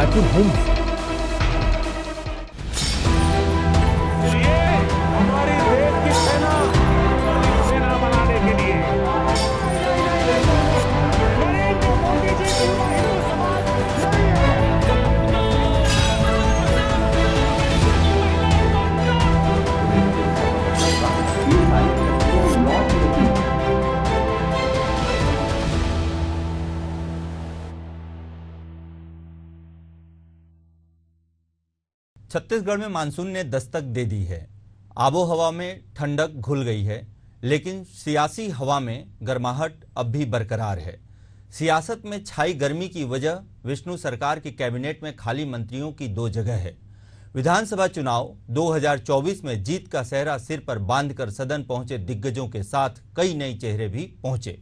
Raipur home हमारी देश की सेना बनाने के लिए नरेंद्र मोदी जी की हिंदू समाज नहीं है। छत्तीसगढ़ में मानसून ने दस्तक दे दी है। आबोहवा में ठंडक घुल गई है, लेकिन सियासी हवा में गर्माहट अब भी बरकरार है। सियासत में छाई गर्मी की वजह विष्णु सरकार की कैबिनेट में खाली मंत्रियों की दो जगह है। विधानसभा चुनाव 2024 में जीत का सेहरा सिर पर बांधकर सदन पहुंचे दिग्गजों के साथ कई नए चेहरे भी पहुंचे।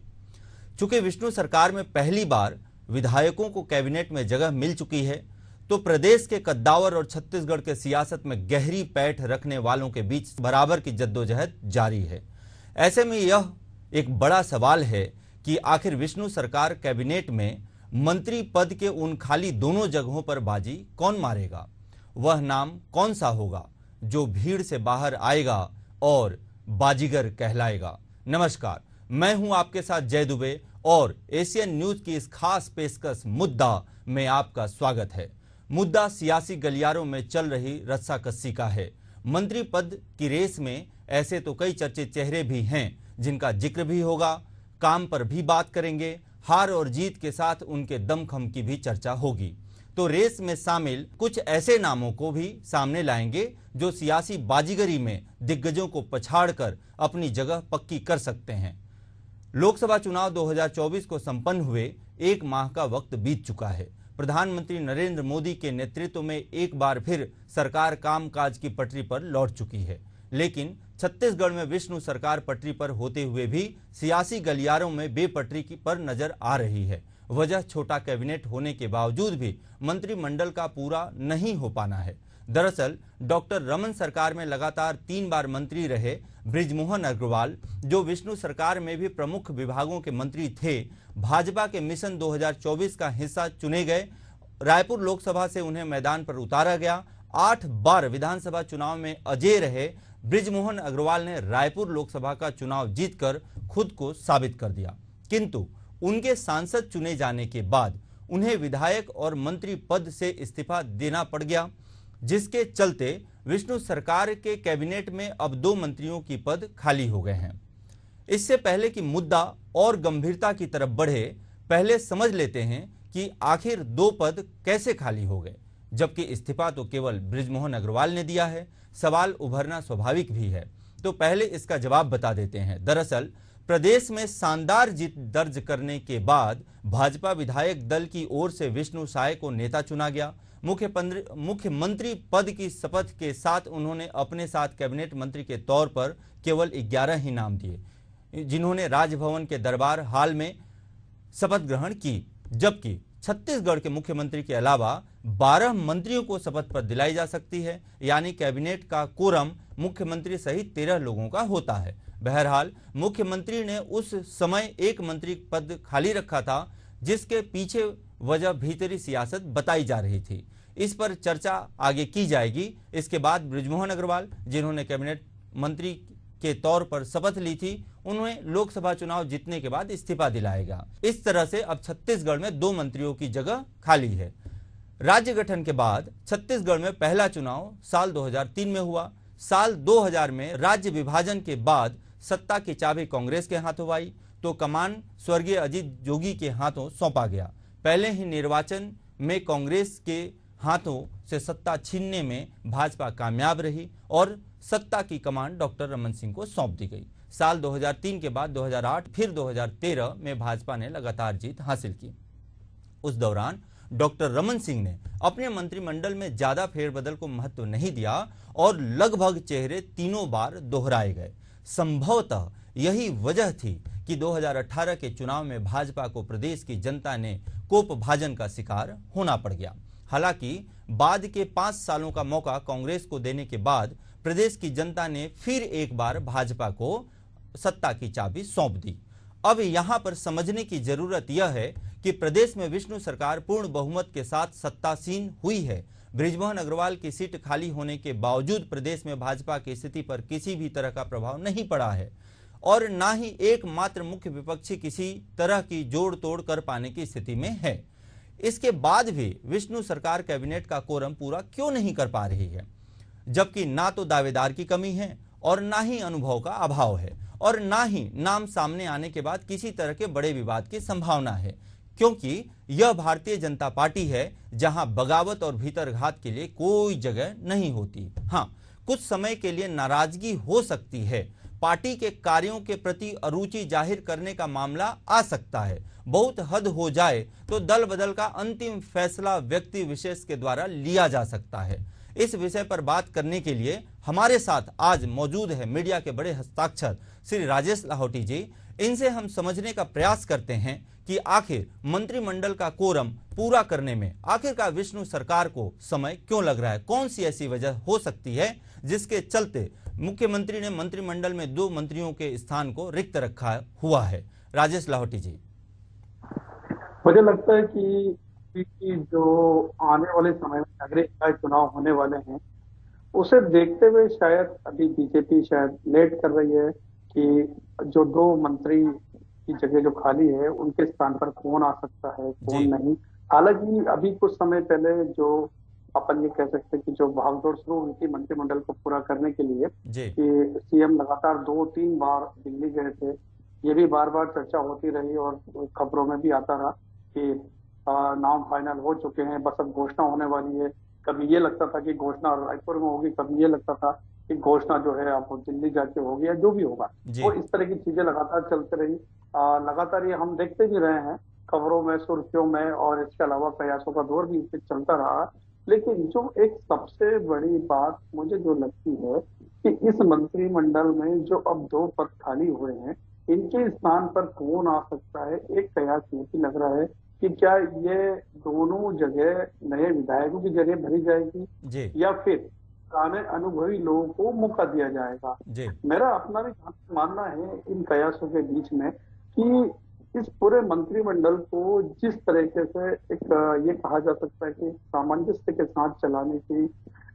चूंकि विष्णु सरकार में पहली बार विधायकों को कैबिनेट में जगह मिल चुकी है, तो प्रदेश के कद्दावर और छत्तीसगढ़ के सियासत में गहरी पैठ रखने वालों के बीच बराबर की जद्दोजहद जारी है। ऐसे में यह एक बड़ा सवाल है कि आखिर विष्णु सरकार कैबिनेट में मंत्री पद के उन खाली दोनों जगहों पर बाजी कौन मारेगा? वह नाम कौन सा होगा जो भीड़ से बाहर आएगा और बाजीगर कहलाएगा? नमस्कार, मैं हूं आपके साथ जय दुबे और एशियन न्यूज की इस खास पेशकश मुद्दा में आपका स्वागत है। मुद्दा सियासी गलियारों में चल रही रस्साकस्सी का है। मंत्री पद की रेस में ऐसे तो कई चर्चित चेहरे भी हैं जिनका जिक्र भी होगा, काम पर भी बात करेंगे, हार और जीत के साथ उनके दमखम की भी चर्चा होगी। तो रेस में शामिल कुछ ऐसे नामों को भी सामने लाएंगे जो सियासी बाजीगरी में दिग्गजों को पछाड़कर अपनी जगह पक्की कर सकते हैं। लोकसभा चुनाव 2024 को संपन्न हुए एक माह का वक्त बीत चुका है। प्रधानमंत्री नरेंद्र मोदी के नेतृत्व में एक बार फिर सरकार कामकाज की पटरी पर लौट चुकी है, लेकिन छत्तीसगढ़ में विष्णु सरकार पटरी पर होते हुए भी सियासी गलियारों में बेपटरी पर नजर आ रही है। वजह छोटा कैबिनेट होने के बावजूद भी मंत्रिमंडल का पूरा नहीं हो पाना है। दरअसल डॉक्टर रमन सरकार में लगातार 3 बार मंत्री रहे बृजमोहन अग्रवाल, जो विष्णु सरकार में भी प्रमुख विभागों के मंत्री थे, भाजपा के मिशन 2024 का हिस्सा चुने गए। रायपुर लोकसभा से उन्हें मैदान पर उतारा गया। 8 बार विधानसभा चुनाव में अजेय रहे बृजमोहन अग्रवाल ने रायपुर लोकसभा का चुनाव जीतकर खुद को साबित कर दिया, किंतु उनके सांसद चुने जाने के बाद उन्हें विधायक और मंत्री पद से इस्तीफा देना पड़ गया, जिसके चलते विष्णु सरकार के कैबिनेट में अब 2 मंत्रियों की पद खाली हो गए हैं। इससे पहले कि मुद्दा और गंभीरता की तरफ बढ़े, पहले समझ लेते हैं कि आखिर 2 पद कैसे खाली हो गए, जबकि इस्तीफा तो केवल बृजमोहन अग्रवाल ने दिया है। सवाल उभरना स्वाभाविक भी है, तो पहले इसका जवाब बता देते हैं। दरअसल प्रदेश में शानदार जीत दर्ज करने के बाद भाजपा विधायक दल की ओर से विष्णु साय को नेता चुना गया। मुख्यमंत्री पद की शपथ के साथ उन्होंने अपने साथ कैबिनेट मंत्री के तौर पर केवल 11 ही नाम दिए, जिन्होंने राजभवन के दरबार हाल में शपथ ग्रहण की, जबकि छत्तीसगढ़ के मुख्यमंत्री के अलावा 12 मंत्रियों को शपथ पर दिलाई जा सकती है। यानी कैबिनेट का कोरम मुख्यमंत्री सहित 13 लोगों का होता है। बहरहाल मुख्यमंत्री ने उस समय एक मंत्री पद खाली रखा था, जिसके पीछे वजह भीतरी सियासत बताई जा रही थी। इस पर चर्चा आगे की जाएगी। इसके बाद बृजमोहन अग्रवाल, जिन्होंने कैबिनेट मंत्री के तौर पर शपथ ली थी, उन्हें लोकसभा चुनाव जीतने के बाद इस्तीफा दिलाएगा। इस तरह से अब छत्तीसगढ़ में 2 मंत्रियों की जगह खाली है। राज्य गठन के बाद छत्तीसगढ़ में पहला चुनाव साल 2003 में हुआ। साल 2000 में राज्य विभाजन के बाद सत्ता की चाबी कांग्रेस के हाथों आई, तो कमान स्वर्गीय अजीत जोगी के हाथों सौंपा गया। पहले ही निर्वाचन में कांग्रेस के हाथों से सत्ता छीनने में भाजपा कामयाब रही और सत्ता की कमान डॉक्टर रमन सिंह को सौंप दी गई। साल 2003 के बाद 2008 फिर 2013 में भाजपा ने लगातार जीत हासिल की। उस दौरान डॉक्टर रमन सिंह ने अपने मंत्रिमंडल में ज्यादा फेरबदल को महत्व नहीं दिया और लगभग चेहरे तीनों बार दोहराए गए। संभवतः यही वजह थी कि 2018 के चुनाव में भाजपा को प्रदेश की जनता ने कोपभाजन का शिकार होना पड़ गया। हालांकि बाद के 5 सालों का मौका कांग्रेस को देने के बाद प्रदेश की जनता ने फिर एक बार भाजपा को सत्ता की चाबी सौंप दी। अब यहां पर समझने की जरूरत यह है कि प्रदेश में विष्णु सरकार पूर्ण बहुमत के साथ सत्तासीन हुई है। बृजमोहन अग्रवाल की सीट खाली होने के बावजूद प्रदेश में भाजपा की स्थिति पर किसी भी तरह का प्रभाव नहीं पड़ा है और ना ही एकमात्र मुख्य विपक्षी किसी तरह की जोड़ तोड़ कर पाने की स्थिति में है। इसके बाद भी विष्णु सरकार कैबिनेट का कोरम पूरा क्यों नहीं कर पा रही है, जबकि ना तो दावेदार की कमी है और ना ही अनुभव का अभाव है और ना ही नाम सामने आने के बाद किसी तरह के बड़े विवाद की संभावना है, क्योंकि यह भारतीय जनता पार्टी है जहां बगावत और भीतरघात के लिए कोई जगह नहीं होती। हाँ, कुछ समय के लिए नाराजगी हो सकती है, पार्टी के कार्यों के प्रति अरुचि जाहिर करने का मामला आ सकता है, बहुत हद हो जाए तो दल बदल का अंतिम फैसला व्यक्ति विशेष के द्वारा लिया जा सकता है। इस विषय पर बात करने के लिए हमारे साथ आज मौजूद है मीडिया के बड़े हस्ताक्षर श्री राजेश लाहौटी जी। इनसे हम समझने का प्रयास करते हैं कि आखिर मंत्रिमंडल का कोरम पूरा करने में आखिरकार विष्णु सरकार को समय क्यों लग रहा है, कौन सी ऐसी वजह हो सकती है जिसके चलते मुख्यमंत्री ने मंत्रिमंडल में 2 मंत्रियों के स्थान को रिक्त रखा हुआ है। राजेश लाहौटी जी, मुझे लगता है कि जो आने वाले समय में नगरीय निकाय चुनाव होने वाले हैं, उसे देखते हुए शायद अभी बीजेपी शायद लेट कर रही है कि जो 2 मंत्री की जगह जो खाली है उनके स्थान पर कौन आ सकता है, कौन नहीं। हालांकि अभी कुछ समय पहले जो अपन ये कह सकते हैं कि जो भागदौड़ शुरू हुई थी मंत्रिमंडल को पूरा करने के लिए कि सीएम लगातार 2-3 बार दिल्ली गए थे, ये भी बार बार चर्चा होती रही और खबरों में भी आता रहा कि नाम फाइनल हो चुके हैं, बस अब घोषणा होने वाली है। कभी ये लगता था कि घोषणा रायपुर में होगी, कभी ये लगता था कि घोषणा जो है आप दिल्ली जाके होगी या जो भी होगा, वो इस तरह की चीजें लगातार चलते रही। लगातार ये हम देखते भी रहे हैं खबरों में, सुर्खियों में, और इसके अलावा प्रयासों का दौर भी इससे चलता रहा। लेकिन जो एक सबसे बड़ी बात मुझे जो लगती है कि इस मंत्रिमंडल में जो अब 2 पद खाली हुए हैं, इनके स्थान पर कौन आ सकता है, एक कयास ये लग रहा है कि क्या ये दोनों जगह नए विधायकों की जगह भरी जाएगी या फिर पुराने अनुभवी लोगों को मौका दिया जाएगा। मेरा अपना भी मानना है इन कयासों के बीच में कि इस पूरे मंत्रिमंडल को जिस तरीके से एक ये कहा जा सकता है कि सामंजस्य के साथ चलाने की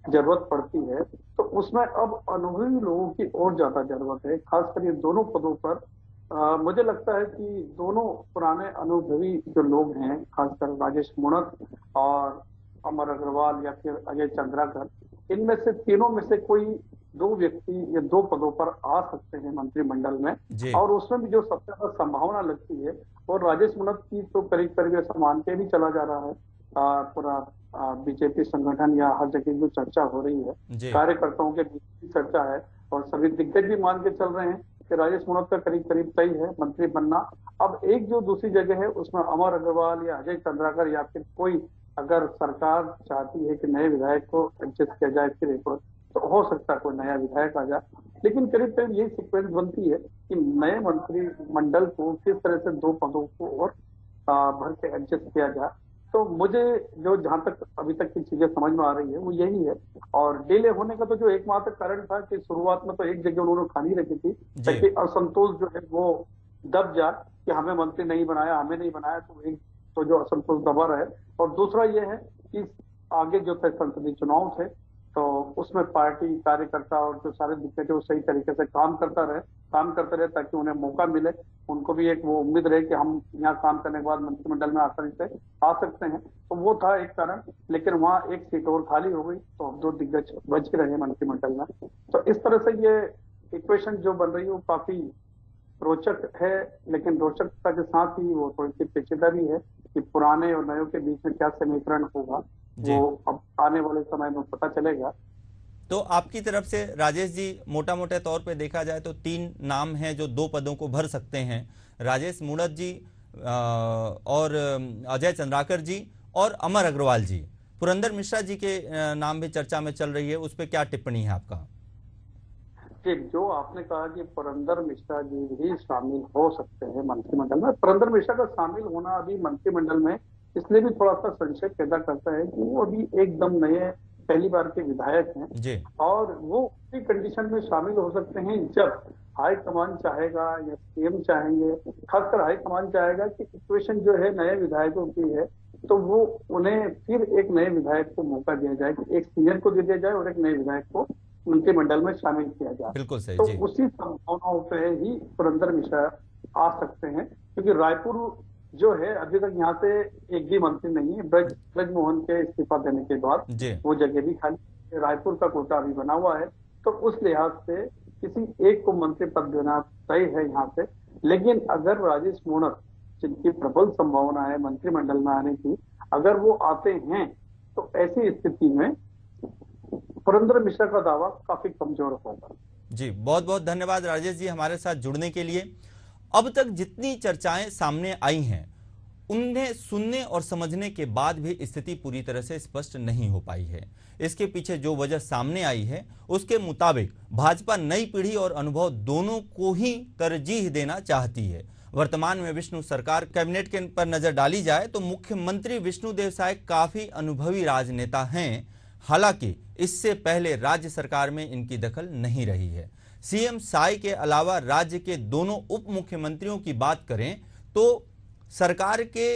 जरूरत पड़ती है, तो उसमें अब अनुभवी लोगों की और ज्यादा जरूरत है। खासकर ये दोनों पदों पर मुझे लगता है कि दोनों पुराने अनुभवी जो लोग हैं, खासकर राजेश मूणत और अमर अग्रवाल या फिर अजय चंद्राकर, इनमें से तीनों में से कोई 2 व्यक्ति या 2 पदों पर आ सकते हैं मंत्रिमंडल में, और उसमें भी जो सबसे ज्यादा संभावना लगती है और राजेश मूणत की तो करीब करीब ऐसा मान के भी चला जा रहा है पूरा बीजेपी संगठन या हर जगह जो चर्चा हो रही है, कार्यकर्ताओं के बीच चर्चा है और सभी दिग्गज भी मान के चल रहे हैं कि राजेश मूणत का करीब करीब तय है मंत्री बनना। अब एक जो दूसरी जगह है उसमें अमर अग्रवाल या अजय चंद्राकर या फिर कोई, अगर सरकार चाहती है कि नए विधायक को एडजस्ट किया जाए इसके रिपोर्ट, तो हो सकता है कोई नया विधायक आ जाए। लेकिन करीब करीब यही सीक्वेंस बनती है कि नए मंत्रिमंडल को किस तरह से 2 पदों को और भर के एडजस्ट किया जाए। तो मुझे जो जहां तक अभी तक की चीजें समझ में आ रही है वो यही है। और डिले होने का तो जो एकमात्र कारण था कि शुरुआत में तो एक जगह उन्होंने खाली रखी थी ताकि असंतोष जो है वो दब जाए कि हमें मंत्री नहीं बनाया, हमें नहीं बनाया, तो एक तो जो असंतोष दबा रहे। और दूसरा ये है कि आगे जो थे संसदीय चुनाव थे, तो उसमें पार्टी कार्यकर्ता और जो सारे दिक्कतें वो सही तरीके से काम करते रहे ताकि उन्हें मौका मिले, उनको भी एक वो उम्मीद रहे कि हम यहाँ काम करने के बाद मंत्रिमंडल में आसानी से आ सकते हैं। तो वो था एक कारण, लेकिन वहाँ एक सीट और खाली हो गई तो अब 2 दिग्गज बच के रहे मंत्रिमंडल में। तो इस तरह से ये इक्वेशन जो बन रही है वो काफी रोचक है, लेकिन रोचकता के साथ ही वो थोड़ी सी पेचीदा भी है कि पुराने और नयों के बीच में क्या समीकरण होगा, वो अब आने वाले समय में पता चलेगा। तो आपकी तरफ से राजेश जी, मोटा मोटे तौर पे देखा जाए तो 3 नाम हैं जो 2 पदों को भर सकते हैं, राजेश मूणत जी और अजय चंद्राकर जी और अमर अग्रवाल जी। पुरंदर मिश्रा जी के नाम भी चर्चा में चल रही है, उस पर क्या टिप्पणी है आपका? जी, जो आपने कहा कि पुरंदर मिश्रा जी भी शामिल हो सकते हैं मंत्रिमंडल में, पुरंदर मिश्रा का शामिल होना अभी मंत्रिमंडल में इसलिए भी थोड़ा सा संशय पैदा करता है कि वो अभी एकदम नए पहली बार के विधायक हैं जी और वो उसी कंडीशन में शामिल हो सकते हैं जब हाईकमान चाहेगा या सीएम चाहेंगे, खासकर हाईकमान चाहेगा कि सिचुएशन जो है नए विधायकों की है, तो वो उन्हें फिर एक नए विधायक को मौका दिया जाए कि एक सीनियर को दे दिया जाए और एक नए विधायक को मंत्रिमंडल में शामिल किया जाए। बिल्कुल सही तो जी। उसी संभावनाओं पे ही पुरंदर मिश्रा आ सकते हैं, क्योंकि रायपुर जो है अभी तक यहाँ से एक भी मंत्री नहीं है। ब्रजमोहन के इस्तीफा देने के बाद जी वो जगह भी खाली, रायपुर का कोटा अभी बना हुआ है, तो उस लिहाज से किसी एक को मंत्री पद देना तय है यहाँ से। लेकिन अगर राजेश मूणत, जिनकी प्रबल संभावना है मंत्रिमंडल में आने की, अगर वो आते हैं तो ऐसी स्थिति में पुरंदर मिश्रा का दावा काफी कमजोर होगा। जी बहुत बहुत धन्यवाद राजेश जी हमारे साथ जुड़ने के लिए। अब तक जितनी चर्चाएं सामने आई हैं उन्हें सुनने और समझने के बाद भी स्थिति पूरी तरह से स्पष्ट नहीं हो पाई है। इसके पीछे जो वजह सामने आई है उसके मुताबिक भाजपा नई पीढ़ी और अनुभव दोनों को ही तरजीह देना चाहती है। वर्तमान में विष्णु सरकार कैबिनेट के पर नजर डाली जाए तो मुख्यमंत्री विष्णुदेव साय काफी अनुभवी राजनेता हैं। हालांकि इससे पहले राज्य सरकार में इनकी दखल नहीं रही है। सीएम साय के अलावा राज्य के दोनों उप मुख्यमंत्रियों की बात करें तो सरकार के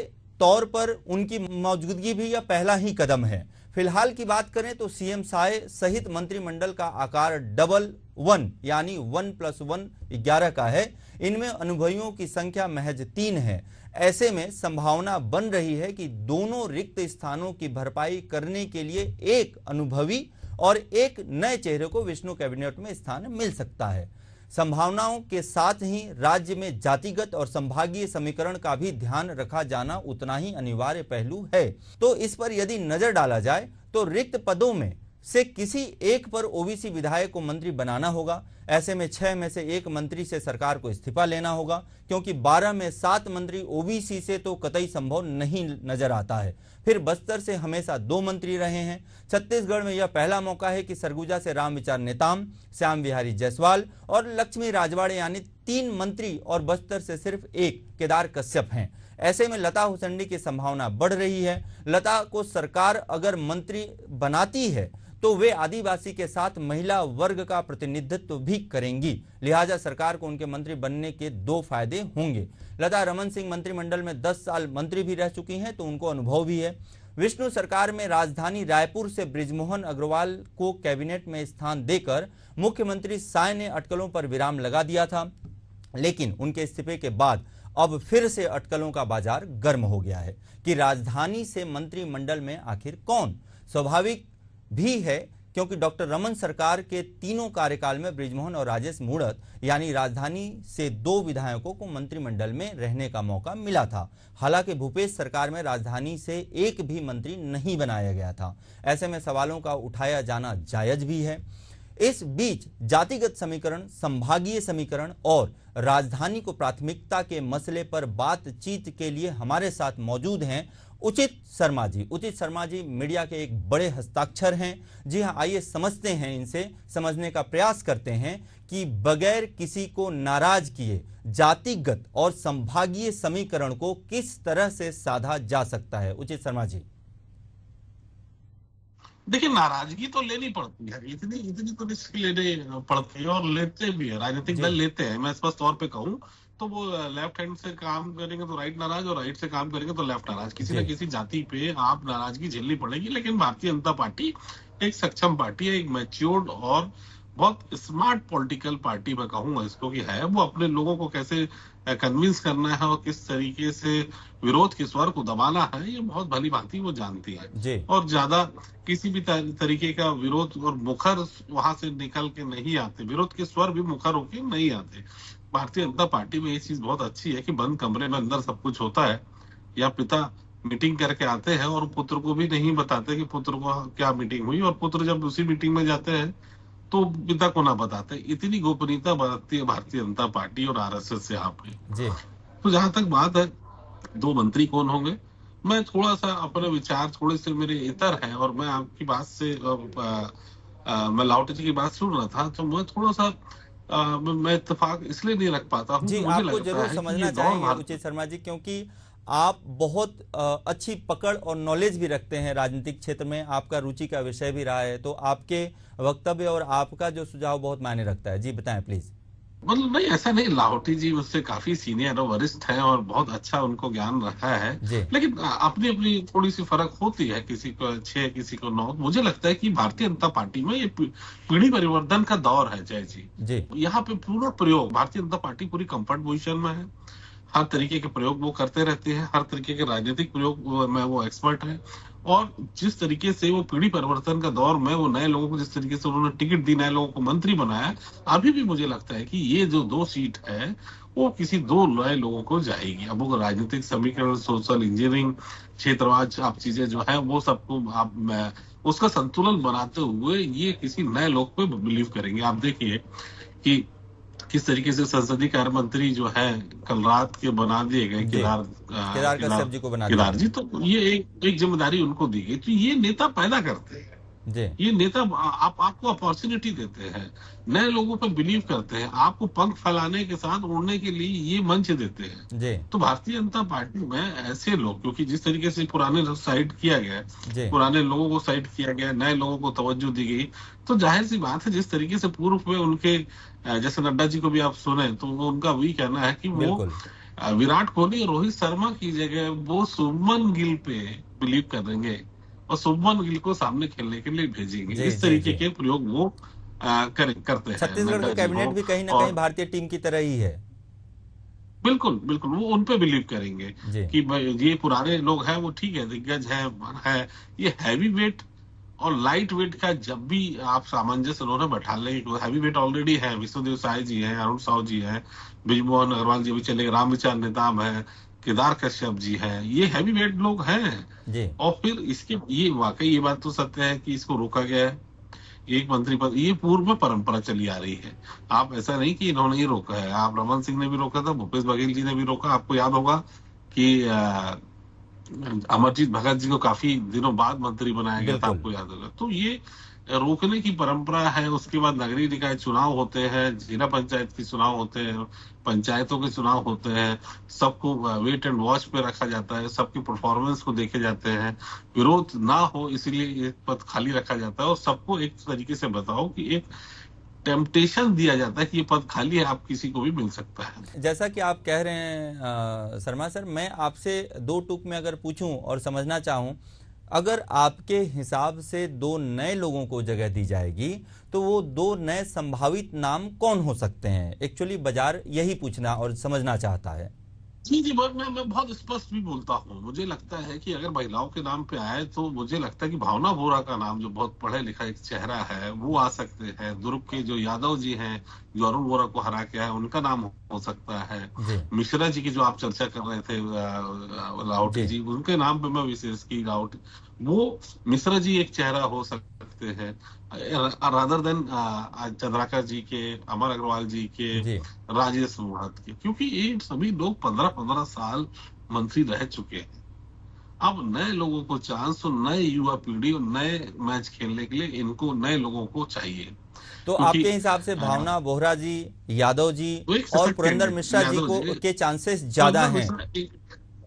तौर पर उनकी मौजूदगी भी यह पहला ही कदम है। फिलहाल की बात करें तो सीएम साय सहित मंत्रिमंडल का आकार डबल 1 यानी 1+1 11 का है। इनमें अनुभवियों की संख्या महज 3 है। ऐसे में संभावना बन रही है कि दोनों रिक्त स्थानों की भरपाई करने के लिए एक अनुभवी और एक नए चेहरे को विष्णु कैबिनेट में स्थान मिल सकता है। संभावनाओं के साथ ही राज्य में जातिगत और संभागीय समीकरण का भी ध्यान रखा जाना उतना ही अनिवार्य पहलू है। तो इस पर यदि नजर डाला जाए तो रिक्त पदों में से किसी एक पर ओबीसी विधायक को मंत्री बनाना होगा। ऐसे में 6 में से 1 मंत्री से सरकार को इस्तीफा लेना होगा, क्योंकि 12 में 7 मंत्री ओबीसी से तो कतई संभव नहीं नजर आता है। फिर बस्तर से हमेशा 2 मंत्री रहे हैं। छत्तीसगढ़ में यह पहला मौका है कि सरगुजा से रामविचार नेताम, श्याम बिहारी जायसवाल और लक्ष्मी राजवाड़े यानी 3 मंत्री और बस्तर से सिर्फ 1 केदार कश्यप हैं। ऐसे में लता हुसैंडी की संभावना बढ़ रही है। लता को सरकार अगर मंत्री बनाती है तो वे आदिवासी के साथ महिला वर्ग का प्रतिनिधित्व भी करेंगी, लिहाजा सरकार को उनके मंत्री बनने के 2 फायदे होंगे। लता रमन सिंह मंत्रिमंडल में 10 साल मंत्री भी रह चुकी हैं, तो उनको अनुभव भी है। विष्णु सरकार में राजधानी रायपुर से बृजमोहन अग्रवाल को कैबिनेट में स्थान देकर मुख्यमंत्री साय ने अटकलों पर विराम लगा दिया था, लेकिन उनके इस्तीफे के बाद अब फिर से अटकलों का बाजार गर्म हो गया है कि राजधानी से मंत्रिमंडल में आखिर कौन। स्वाभाविक भी है क्योंकि डॉक्टर रमन सरकार के तीनों कार्यकाल में बृजमोहन और राजेश मूणत यानी राजधानी से 2 विधायकों को मंत्रिमंडल में रहने का मौका मिला था। हालांकि भूपेश सरकार में राजधानी से 1 भी मंत्री नहीं बनाया गया था। ऐसे में सवालों का उठाया जाना जायज भी है। इस बीच जातिगत समीकरण, संभागीय समीकरण और राजधानी को प्राथमिकता के मसले पर बातचीत के लिए हमारे साथ मौजूद हैं उचित शर्मा जी। उचित शर्मा जी मीडिया के एक बड़े हस्ताक्षर हैं। जी हाँ, आइए समझते हैं, इनसे समझने का प्रयास करते हैं कि बगैर किसी को नाराज किए जातिगत और संभागीय समीकरण को किस तरह से साधा जा सकता है। उचित शर्मा जी। देखिए, नाराजगी तो लेनी पड़ती है, इतनी तो रिस्क लेने पड़ते हैं और लेते भी है, राजनीतिक दल लेते हैं। मैं स्पष्ट तौर पे कहूँ तो वो लेफ्ट हैंड से काम करेंगे तो राइट नाराज और राइट से काम करेंगे तो लेफ्ट नाराज। किसी न किसी जाति पे आप नाराजगी झेलनी पड़ेगी। लेकिन भारतीय जनता पार्टी एक सक्षम पार्टी है, एक मैच्योर्ड और बहुत स्मार्ट पॉलिटिकल पार्टी मैं कहूंगा इसको कि है। वो अपने लोगों को कैसे कन्विंस करना है और किस तरीके से विरोध के स्वर को दबाना है, ये बहुत भली भांति वो जानती है। और ज्यादा किसी भी तरीके का विरोध और मुखर वहां से निकल के नहीं आते, विरोध के स्वर भी मुखर होके नहीं आते। भारतीय जनता पार्टी में ये चीज बहुत अच्छी है कि बंद कमरे में अंदर सब कुछ होता है, या पिता मीटिंग करके आते हैं और पुत्र को भी नहीं बताते कि पुत्र को क्या मीटिंग हुई, और पुत्र जब उसी मीटिंग में जाते हैं तो पिता को ना बताते। इतनी गोपनीयता बरतती है भारतीय जनता पार्टी और आरएसएस से यहाँ पे। तो जहां तक बात है 2 मंत्री कौन होंगे, मैं थोड़ा सा अपने विचार थोड़े से मेरे इतर है और मैं आपकी बात से मैं लाउटे जी की बात सुन रहा था, तो मैं थोड़ा सा मैं इत्तेफाक इसलिए नहीं रख पाता हूँ। जी, आपको जरूर समझना चाहिए उचित शर्मा जी, क्योंकि आप बहुत अच्छी पकड़ और नॉलेज भी रखते हैं राजनीतिक क्षेत्र में, आपका रुचि का विषय भी रहा है, तो आपके वक्तव्य और आपका जो सुझाव बहुत मायने रखता है। जी बताएं प्लीज। मतलब नहीं, ऐसा नहीं, लाहौटी जी मुझसे काफी सीनियर और वरिष्ठ हैं और बहुत अच्छा उनको ज्ञान रहा है, जी लेकिन अपनी अपनी थोड़ी सी फर्क होती है, किसी को 6 किसी को 9। मुझे लगता है कि भारतीय जनता पार्टी में ये पीढ़ी परिवर्तन का दौर है जय जी। जी यहाँ पे पूरा प्रयोग, भारतीय जनता पार्टी पूरी कंफर्ट पोजिशन में है, हर तरीके के प्रयोग वो करते रहते हैं, हर तरीके के राजनीतिक प्रयोग में वो एक्सपर्ट है। और जिस तरीके से वो पीढ़ी परिवर्तन का दौर में वो नए लोगों को, जिस तरीके से उन्होंने टिकट दी, नए लोगों को मंत्री बनाया, अभी भी मुझे लगता है कि ये जो 2 सीट है वो किसी 2 नए लोगों को जाएगी। अब वो राजनीतिक समीकरण, सोशल इंजीनियरिंग, क्षेत्रवाद आप चीजें जो है वो सबको आप उसका संतुलन बनाते हुए ये किसी नए लोग पे बिलीव करेंगे। आप देखिए कि किस तरीके से संसदीय कार्य मंत्री जो है कल रात के बना दिए गए केदार कश्यप जी को बना दिया। केदार जी, तो ये एक जिम्मेदारी उनको दी गई। तो ये नेता पैदा करते हैं, ये नेता आपको अपॉर्चुनिटी देते हैं, नए लोगों पर बिलीव करते हैं, आपको पंख फैलाने के साथ उड़ने के लिए ये मंच देते हैं। तो भारतीय जनता पार्टी में ऐसे लोग, क्योंकि जिस तरीके से पुराने साइड किया गया, पुराने लोगों को साइड किया गया, नए लोगों को तवज्जो दी गई, तो जाहिर सी बात है जिस तरीके से पूर्व में उनके, जैसे नड्डा जी को भी आप सुने तो उनका वही कहना है कि वो विराट कोहली और रोहित शर्मा की जगह वो शुभमन गिल पे बिलीव करेंगे और शुभमन गिल को सामने खेलने के लिए भेजेंगे। इस तरीके के प्रयोग वो करते हैं। छत्तीसगढ़ का कैबिनेट भी कहीं ना कहीं भारतीय टीम की तरह ही है। बिल्कुल बिल्कुल, वो उन पे बिलीव करेंगे कि ये पुराने लोग हैं, वो ठीक है, दिग्गज है। ये हैवी वेट और लाइट वेट का जब भी आप सामंजस्य उन्होंने बैठा लेंगे, हैवी वेट ऑलरेडी है, विष्णुदेव साय जी हैं, अरुण साव जी हैं, ब्रिजमोहन अग्रवाल जी भी चले, रामविचार नेताम है, केदार कश्यप जी हैं, ये हैवी वेट लोग हैं। और फिर इसके ये वाकई ये बात तो सत्य है कि इसको रोका गया है, एक मंत्री पद, ये पूर्व में परंपरा चली आ रही है। आप ऐसा नहीं कि इन्होंने ये रोका है, आप रमन सिंह ने भी रोका था, भूपेश बघेल जी ने भी रोका। आपको याद होगा कि अमरजीत भगत जी को काफी दिनों बाद मंत्री बनाया गया था, आपको याद होगा। तो ये रोकने की परंपरा है। उसके बाद नगरीय निकाय चुनाव होते हैं, जिला पंचायत के चुनाव होते हैं, पंचायतों के चुनाव होते हैं, सबको वेट एंड वॉच पे रखा जाता है, सबकी परफॉर्मेंस को देखे जाते हैं, विरोध ना हो इसलिए ये पद खाली रखा जाता है और सबको एक तरीके से बताओ कि एक टेम्पटेशन दिया जाता है कि ये पद खाली है, आप किसी को भी मिल सकता है। जैसा कि आप कह रहे हैं शर्मा सर, मैं आपसे 2 टूक में अगर पूछूं और समझना चाहूं, अगर आपके हिसाब से 2 नए लोगों को जगह दी जाएगी तो वो 2 नए संभावित नाम कौन हो सकते हैं? एक्चुअली बाजार यही पूछना और समझना चाहता है। जी, मैं बहुत स्पष्ट भी बोलता हूँ। मुझे लगता है कि अगर महिलाओं के नाम पे आए तो मुझे लगता है कि भावना बोरा का नाम, जो बहुत पढ़े लिखा एक चेहरा है, वो आ सकते हैं। दुर्ग के जो यादव जी हैं, जो अरुण बोरा को हरा के आए, उनका नाम हो सकता है। मिश्रा जी की जो आप चर्चा कर रहे थे, लाहौटी जी, उनके नाम पे मैं विशेष की लाहौटी, वो मिश्रा जी एक चेहरा हो सकते हैं रादर देन चंद्राकर जी के, अमर अग्रवाल जी के, राजेश मूणत के, क्योंकि ये सभी लोग 15-15 साल मंत्री रह चुके हैं। अब नए लोगों को चांस, तो नए युवा पीढ़ी और नए मैच खेलने के लिए इनको नए लोगों को चाहिए। तो आपके हिसाब से भावना बोहरा जी, यादव जी और पुरंदर मिश्रा जी को के चांसेस ज्यादा हैं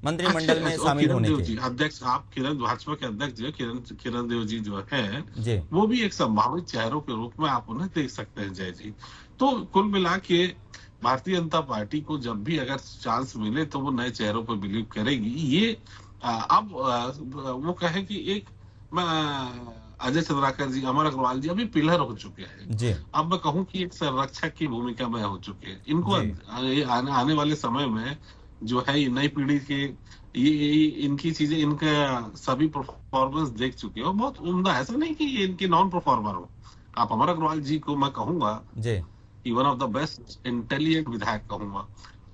मंत्रिमंडल में शामिल होने के? अध्यक्ष आप भाजपा के अध्यक्ष जो किरण देव जी जो है, वो भी एक संभावित चेहरों के रूप में आप उन्हें देख सकते हैं जय जी। तो कुल मिला के भारतीय जनता पार्टी को जब भी अगर चांस मिले तो वो नए चेहरों पर बिलीव करेगी। ये अब वो कहे कि एक अजय चंद्राकर जी, अमर अग्रवाल जी अभी पिलर हो चुके हैं। अब मैं कहूँ कि एक संरक्षक की भूमिका में हो चुके हैं। इनको आने वाले समय में जो है नई पीढ़ी के ये इनकी चीजें, इनका सभी परफॉर्मेंस देख चुके हो, बहुत उम्दा है। ऐसा नहीं कि ये इनके नॉन परफॉर्मर हो। आप अमर अग्रवाल जी को मैं कहूंगा कि one of the best intelligent विधायक कहूंगा।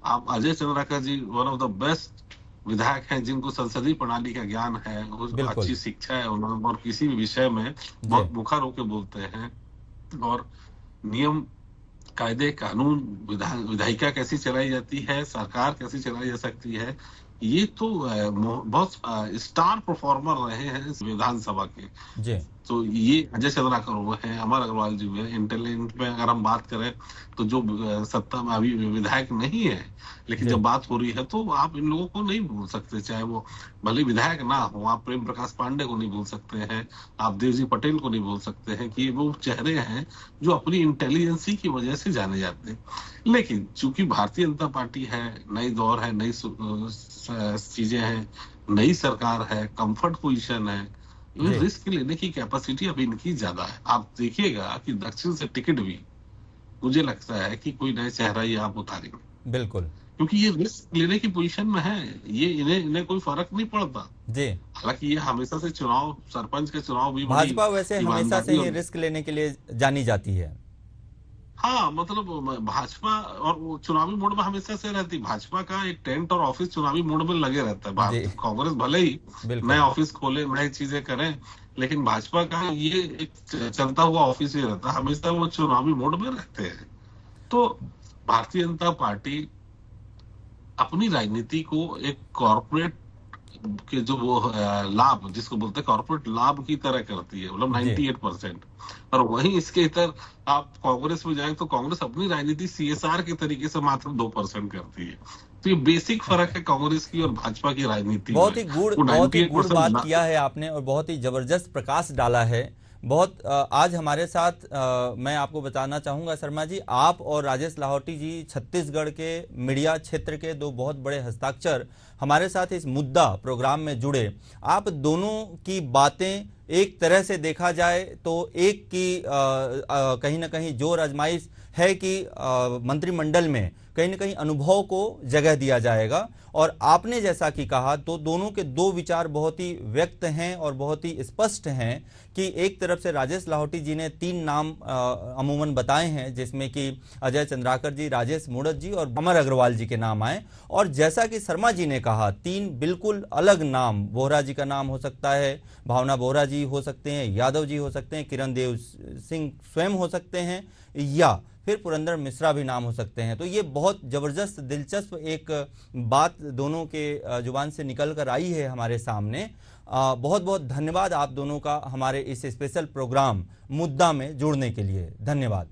आप Ajay Chandrakar ji one of the best विधायक हैं, जिनको संसदीय प्रणाली का ज्ञान है, अच्छी शिक्षा है उन्होंने, और किसी भी विषय में बहुत मुखर होकर बोलते हैं, और नियम, कायदे, कानून, विधायिका कैसी चलाई जाती है, सरकार कैसी चलाई जा सकती है, ये तो बहुत स्टार परफॉर्मर रहे हैं विधानसभा के। तो ये अजय चंद्राकर हुए हैं, अमर अग्रवाल जी हुए हैं। इंटेलिजेंट में अगर हम बात करें तो जो सत्ता में अभी विधायक नहीं है, लेकिन जब बात हो रही है तो आप इन लोगों को नहीं भूल सकते, चाहे वो भले विधायक ना हो। आप प्रेम प्रकाश पांडे को नहीं भूल सकते हैं, आप देवजी पटेल को नहीं भूल सकते हैं कि वो चेहरे हैं जो अपनी इंटेलिजेंसी की वजह से जाने जाते हैं। लेकिन चूंकि भारतीय जनता पार्टी है, नई दौर है, नई चीजें हैं, नई सरकार है, कंफर्ट पोजीशन है, रिस्क लेने की कैपेसिटी अब इनकी ज्यादा है। आप देखिएगा कि दक्षिण से टिकट भी मुझे लगता है कि कोई नया चेहरा ही आप उतारेंगे, बिल्कुल, क्योंकि ये रिस्क लेने की पोजीशन में है। ये इन्हें कोई फर्क नहीं पड़ता जी। हालांकि ये हमेशा से चुनाव, सरपंच के चुनाव भी भाजपा वैसे हमेशा से ही रिस्क लेने के लिए जानी जाती है। हाँ, मतलब भाजपा और चुनावी मोड में हमेशा से रहती। भाजपा का एक टेंट और ऑफिस चुनावी मोड में लगे रहता है। कांग्रेस भले ही नए ऑफिस खोले, नई चीजें करें, लेकिन भाजपा का ये एक चलता हुआ ऑफिस ही रहता है, हमेशा वो चुनावी मोड में रहते हैं। तो भारतीय जनता पार्टी अपनी राजनीति को एक कॉर्पोरेट के जो वो लाभ, जिसको बोलते हैं कॉर्पोरेट लाभ की तरह करती है, मतलब 98%। और वहीं इसके इतर आप कांग्रेस में जाएं तो कांग्रेस अपनी राजनीति CSR के तरीके से मात्र 2% करती है। तो ये बेसिक फर्क है कांग्रेस की और भाजपा की राजनीति। बहुत ही गुड़ बात किया है आपने और बहुत ही जबरदस्त प्रकाश डाला है। बहुत आज हमारे साथ मैं आपको बताना चाहूंगा शर्मा जी, आप और राजेश लाहौटी जी छत्तीसगढ़ के मीडिया क्षेत्र के दो बहुत बड़े हस्ताक्षर हमारे साथ इस मुद्दा प्रोग्राम में जुड़े। आप दोनों की बातें एक तरह से देखा जाए तो एक की कहीं ना कहीं जोर आजमाइश है कि मंत्रिमंडल में कहीं ना कहीं अनुभव को जगह दिया जाएगा, और आपने जैसा कि कहा तो दोनों के दो विचार बहुत ही व्यक्त हैं और बहुत ही स्पष्ट हैं कि एक तरफ से राजेश लाहौटी जी ने 3 नाम अमूमन बताए हैं, जिसमें कि अजय चंद्राकर जी, राजेश मूणत जी और अमर अग्रवाल जी के नाम आए। और जैसा कि शर्मा जी ने कहा 3 बिल्कुल अलग नाम, बोहरा जी का नाम हो सकता है, भावना बोहरा जी हो सकते हैं, यादव जी हो सकते हैं, किरण देव सिंह स्वयं हो सकते हैं, या फिर पुरंदर मिश्रा भी नाम हो सकते हैं। तो ये बहुत जबरदस्त दिलचस्प एक बात दोनों के जुबान से निकल कर आई है हमारे सामने। बहुत बहुत धन्यवाद आप दोनों का हमारे इस स्पेशल प्रोग्राम मुद्दा में जुड़ने के लिए, धन्यवाद।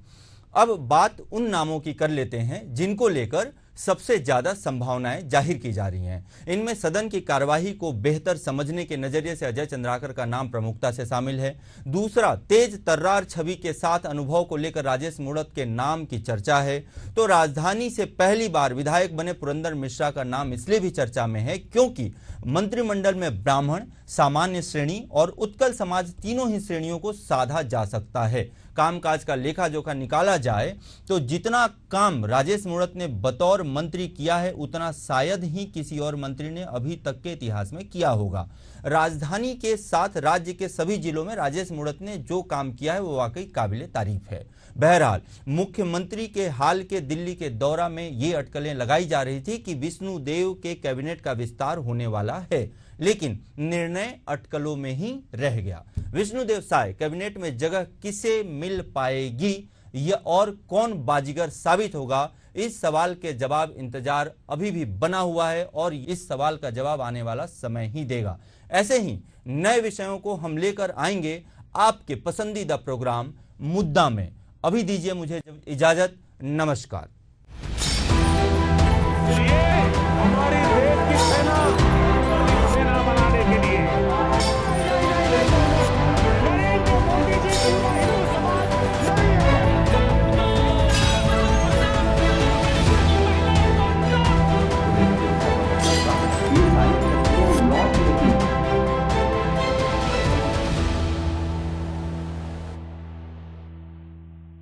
अब बात उन नामों की कर लेते हैं जिनको लेकर सबसे ज्यादा संभावनाएं जाहिर की जा रही हैं। इनमें सदन की कार्यवाही को बेहतर समझने के नजरिए से अजय चंद्राकर का नाम प्रमुखता से शामिल है। दूसरा, तेज तर्रार छवि के साथ अनुभव को लेकर राजेश मूणत के नाम की चर्चा है। तो राजधानी से पहली बार विधायक बने पुरंदर मिश्रा का नाम इसलिए भी चर्चा में है क्योंकि मंत्रिमंडल में ब्राह्मण, सामान्य श्रेणी और उत्कल समाज तीनों ही श्रेणियों को साधा जा सकता है। कामकाज का लेखा जोखा निकाला जाए तो जितना काम राजेश मूणत ने बतौर मंत्री किया है उतना शायद ही किसी और मंत्री ने अभी तक के इतिहास में किया होगा। राजधानी के साथ राज्य के सभी जिलों में राजेश मूणत ने जो काम किया है वो वाकई काबिले तारीफ है। बहरहाल, मुख्यमंत्री के हाल के दिल्ली के दौरा में ये अटकलें लगाई जा रही थी कि विष्णुदेव के कैबिनेट का विस्तार होने वाला है, लेकिन निर्णय अटकलों में ही रह गया। विष्णुदेव साय कैबिनेट में जगह किसे मिल पाएगी या और कौन बाजीगर साबित होगा, इस सवाल के जवाब इंतजार अभी भी बना हुआ है और इस सवाल का जवाब आने वाला समय ही देगा। ऐसे ही नए विषयों को हम लेकर आएंगे आपके पसंदीदा प्रोग्राम मुद्दा में। अभी दीजिए मुझे इजाजत, नमस्कार।